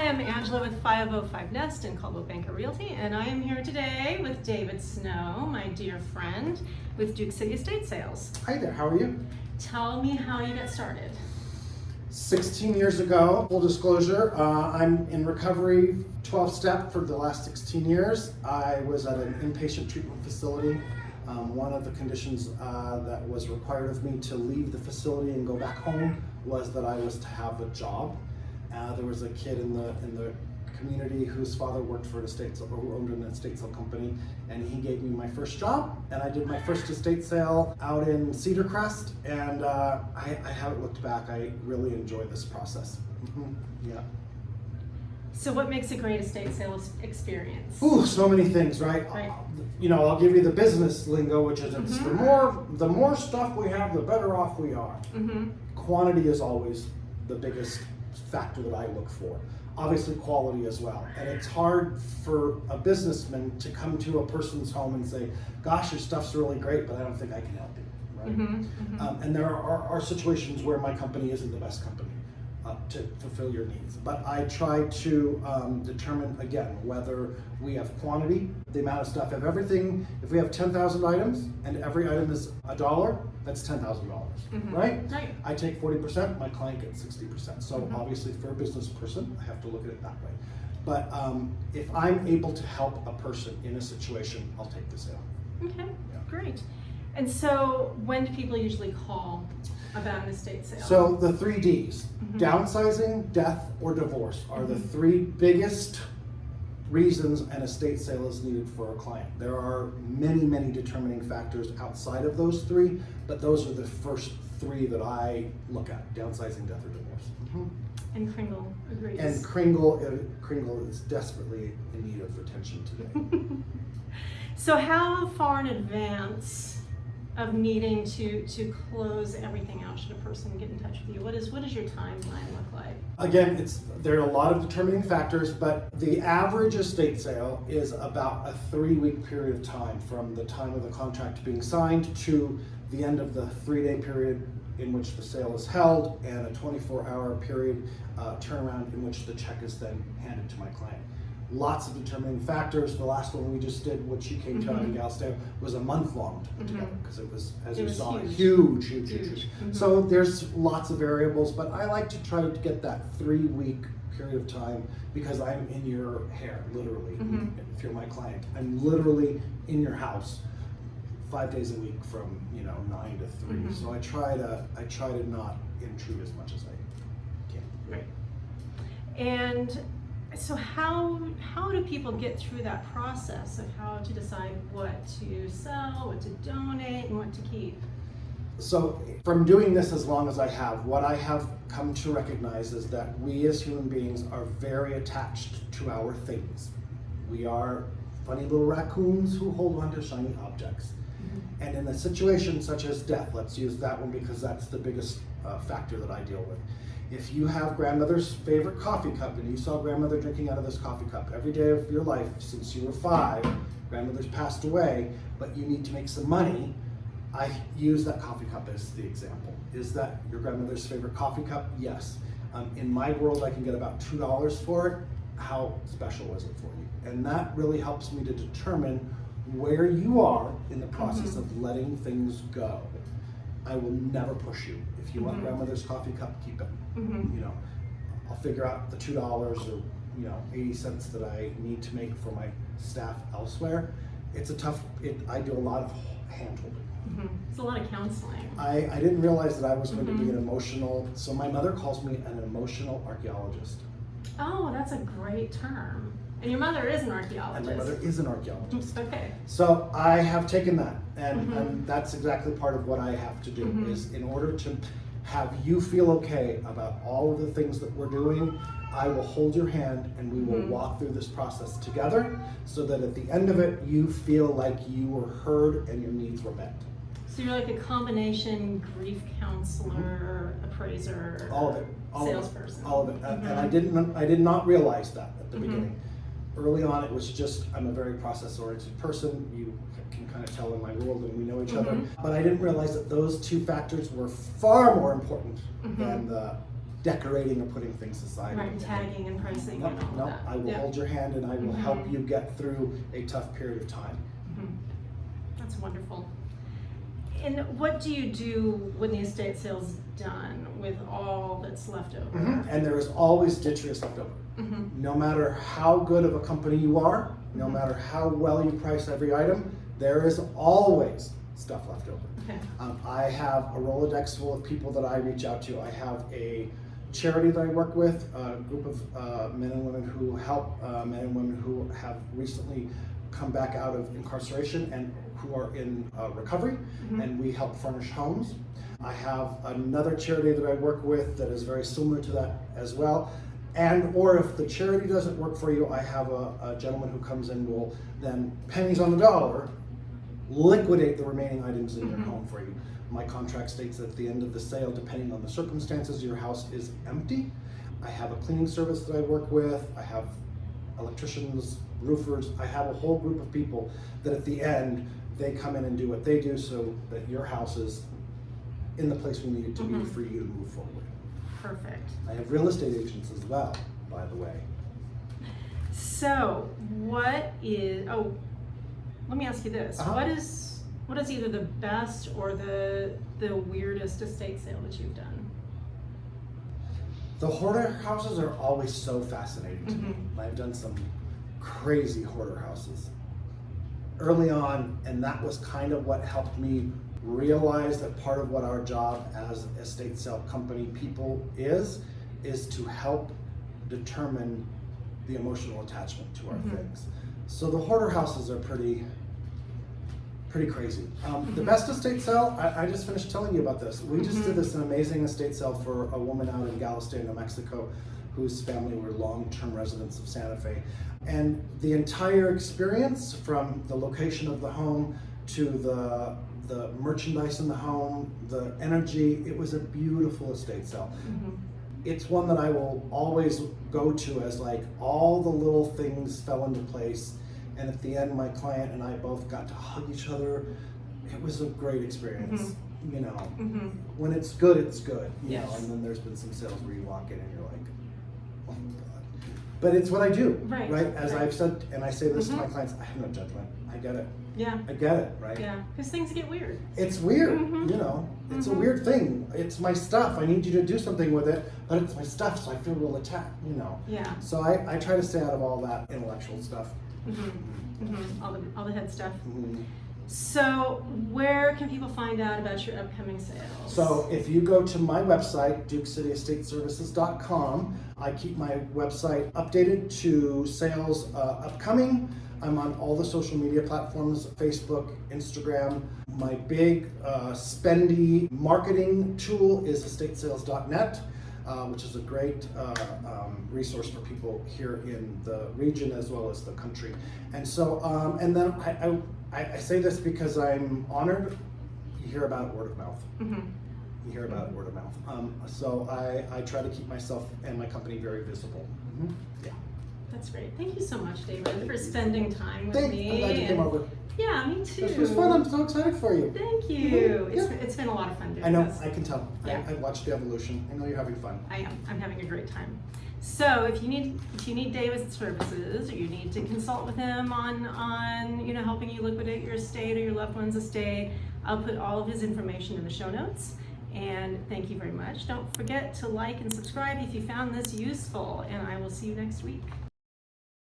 I'm Angela with 505 Nest in Caldwell Banker Realty, and I am here today with David Snow, my dear friend, with Duke City Estate Sales. Hi there, how are you? Tell me how you got started. 16 years ago, full disclosure, I'm in recovery 12-step for the last 16 years. I was at an inpatient treatment facility. One of the conditions that was required of me to leave the facility and go back home was that I was to have a job. There was a kid in the community whose father worked for who owned an estate sale company, and he gave me my first job, and I did my first estate sale out in Cedar Crest, and I haven't looked back. I really enjoyed this process. Yeah. So what makes a great estate sales experience? Ooh, so many things, right? Right. You know, I'll give you the business lingo, which is it's the more stuff we have, the better off we are. Quantity is always the biggest factor that I look for. Obviously quality as well. And it's hard for a businessman to come to a person's home and say, gosh, your stuff's really great, but I don't think I can help you, right? And there are situations where my company isn't the best company to fulfill your needs. But I try to determine, again, whether we have quantity, the amount of stuff, if we have 10,000 items and every item is $1, that's $10,000, right? Right. I take 40%, my client gets 60%. So obviously for a business person, I have to look at it that way. But if I'm able to help a person in a situation, I'll take the sale. Okay, great. And so when do people usually call about an estate sale? So the 3 Ds, downsizing, death, or divorce are the 3 biggest reasons an estate sale is needed for a client. There are many, many determining factors outside of those 3, but those are the first 3 that I look at: downsizing, death, or divorce. And Kringle agrees. And Kringle is desperately in need of attention today. So how far in advance of needing to close everything out should a person get in touch with you? What does your timeline look like? Again, there are a lot of determining factors, but the average estate sale is about a 3-week period of time from the time of the contract being signed to the end of the 3-day period in which the sale is held, and a 24-hour period turnaround in which the check is then handed to my client. Lots of determining factors. The last one we just did, which you came to out in Galveston, was a month long to put together, because it was, as you saw, huge. So there's lots of variables, but I like to try to get that 3-week period of time, because I'm in your hair, literally. If you're my client, I'm literally in your house 5 days a week from 9 to 3. So I try to not intrude as much as I can. Right. And so how do people get through that process of how to decide what to sell, what to donate, and what to keep? So from doing this as long as I have, what I have come to recognize is that we as human beings are very attached to our things. We are funny little raccoons who hold on to shiny objects. And in a situation such as death, let's use that one because that's the biggest factor that I deal with. If you have grandmother's favorite coffee cup and you saw grandmother drinking out of this coffee cup every day of your life since you were 5, grandmother's passed away, but you need to make some money, I use that coffee cup as the example. Is that your grandmother's favorite coffee cup? Yes. In my world, I can get about $2 for it. How special is it for you? And that really helps me to determine where you are in the process of letting things go. I will never push you. If you want grandmother's coffee cup, keep it. I'll figure out the $2 or 80 cents that I need to make for my staff elsewhere. It's I do a lot of hand holding. It's a lot of counseling. I didn't realize that I was going to be so my mother calls me an emotional archaeologist. Oh, that's a great term. And your mother is an archaeologist. And my mother is an archaeologist. Okay. So I have taken that, and that's exactly part of what I have to do, is in order to have you feel okay about all of the things that we're doing, I will hold your hand and we will walk through this process together so that at the end of it, you feel like you were heard and your needs were met. So you're like a combination grief counselor, appraiser, all of it, salesperson. All of it. And I did not realize that at the beginning. Early on, it was just, I'm a very process-oriented person. You can kind of tell in my world and we know each other. But I didn't realize that those 2 factors were far more important than the decorating or putting things aside. Right, tagging and pricing No, and all no, that. I will Yeah. hold your hand and I will Mhm. help you get through a tough period of time. Mhm. That's wonderful. And what do you do when the estate sale's done with all that's left over? And there is always ditches left over. Mm-hmm. No matter how good of a company you are, no Mhm. matter how well you price every item, there is always stuff left over. Okay. I have a Rolodex full of people that I reach out to. I have a charity that I work with, a group of men and women who help men and women who have recently come back out of incarceration and who are in recovery, Mhm. and we help furnish homes. I have another charity that I work with that is very similar to that as well. And or if the charity doesn't work for you, I have a gentleman who comes in, will then pennies on the dollar liquidate the remaining items in your Mhm. home for you. My contract states that at the end of the sale, depending on the circumstances, your house is empty. I have a cleaning service that I work with. I have electricians, roofers. I have a whole group of people that at the end, they come in and do what they do so that your house is in the place we need it to be Mhm. for you to move forward. Perfect. I have real estate agents as well, by the way. So, let me ask you this. Uh-huh. What is either the best or the weirdest estate sale that you've done? The hoarder houses are always so fascinating to me. Mhm. I've done some crazy hoarder houses early on, and that was kind of what helped me realize that part of what our job as estate sale company people is to help determine the emotional attachment to our Mhm. things. So the hoarder houses are pretty crazy. The Mhm. best estate sale, I just finished telling you about this. We just Mhm. did this amazing estate sale for a woman out in Galveston, New Mexico, whose family were long-term residents of Santa Fe. And the entire experience, from the location of the home to the merchandise in the home, the energy, it was a beautiful estate sale. Mhm. It's one that I will always go to as like all the little things fell into place, and at the end my client and I both got to hug each other. It was a great experience. You know, Mhm. when it's good, it's good. You Yes. know, and then there's been some sales where you walk in and you're like, oh my God. But it's what I do, Right, As right. I've said, and I say this to Mhm. my clients, I have no judgment. I get it. Yeah. I get it, right? Yeah. Because things get weird. It's weird, Mhm. you know. It's a Mhm. weird thing. It's my stuff. I need you to do something with it, but it's my stuff, so I feel real attacked, you know. Yeah. So I try to stay out of all that intellectual stuff. Mhm. Mhm. All the head stuff. Mhm. So, where can people find out about your upcoming sales? So if you go to my website, DukesCityEstateServices.com, I keep my website updated to sales upcoming. I'm on all the social media platforms, Facebook, Instagram. My big spendy marketing tool is estatesales.net, which is a great resource for people here in the region as well as the country. And so, and then I say this because I'm honored. You hear about it word of mouth. Mhm. You hear about it word of mouth. So I try to keep myself and my company very visible. Mhm. Yeah. That's great. Thank you so much, David, for spending time with Thanks. me. I'm glad you came and- over. Yeah, me too. This was fun. I'm so excited for you. Thank you. Mhm. It's, Yeah. it's been a lot of fun doing I know. this. I can tell. Yeah. I watched the evolution. I know you're having fun. I am. I'm having a great time. So if you need David's services, or you need to consult with him on helping you liquidate your estate or your loved one's estate, I'll put all of his information in the show notes. And thank you very much. Don't forget to like and subscribe if you found this useful, and I will see you next week.